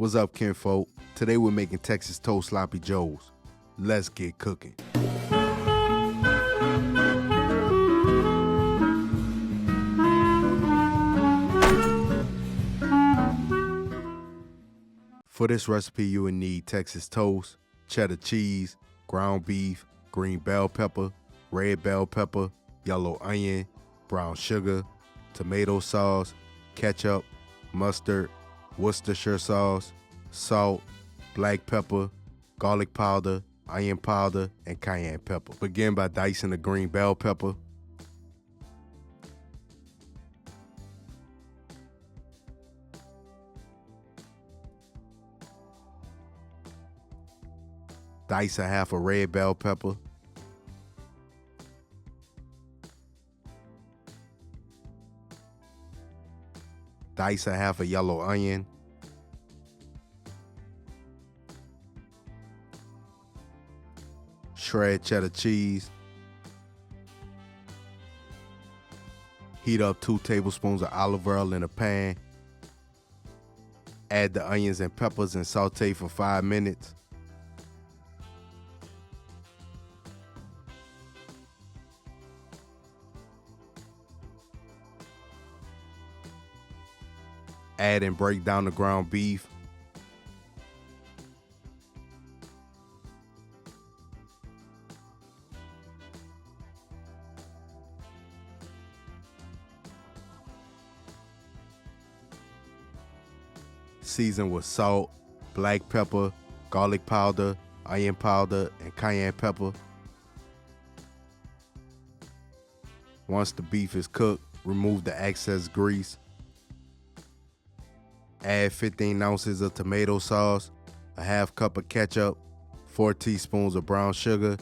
What's up, kinfolk? Today we're making Texas toast sloppy joes. Let's get cooking. For this recipe, you will need Texas toast, cheddar cheese, ground beef, green bell pepper, red bell pepper, yellow onion, brown sugar, tomato sauce, ketchup, mustard, Worcestershire sauce, salt, black pepper, garlic powder, onion powder, and cayenne pepper. Begin by dicing the green bell pepper. Dice a half a red bell pepper. Dice a half a yellow onion. Shred cheddar cheese. Heat up 2 tablespoons of olive oil in a pan. Add the onions and peppers and saute for 5 minutes. Add and break down the ground beef. Season with salt, black pepper, garlic powder, onion powder, and cayenne pepper. Once the beef is cooked, remove the excess grease. Add 15 ounces of tomato sauce, a half cup of ketchup, 4 teaspoons of brown sugar,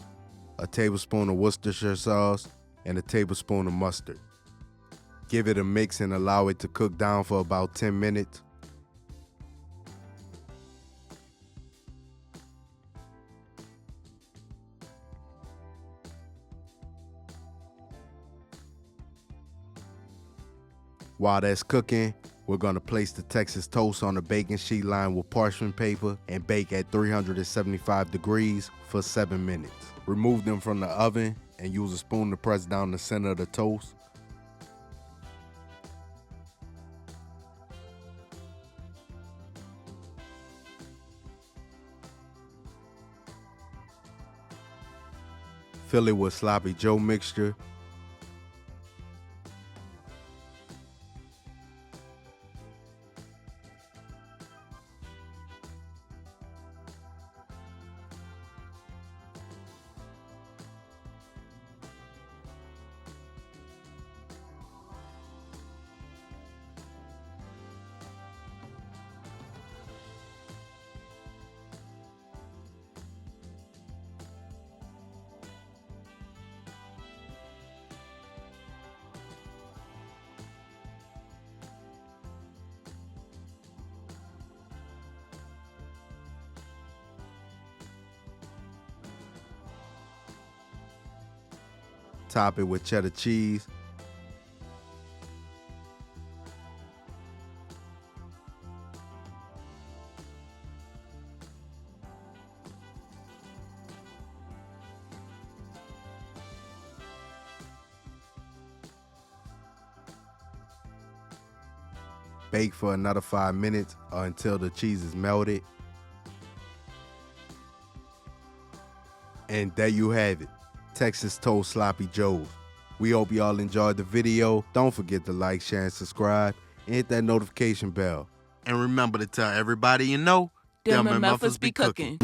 a tablespoon of Worcestershire sauce, and a tablespoon of mustard. Give it a mix and allow it to cook down for about 10 minutes. While that's cooking, we're gonna place the Texas toast on a baking sheet lined with parchment paper and bake at 375 degrees for 7 minutes. Remove them from the oven and use a spoon to press down the center of the toast. Fill it with sloppy joe mixture. Top it with cheddar cheese. Bake for another 5 minutes or until the cheese is melted. And there you have it, Texas toast sloppy joes. We hope y'all enjoyed the video. Don't forget to like, share, and subscribe, and hit that notification bell. And remember to tell everybody you know, them MFers be cooking.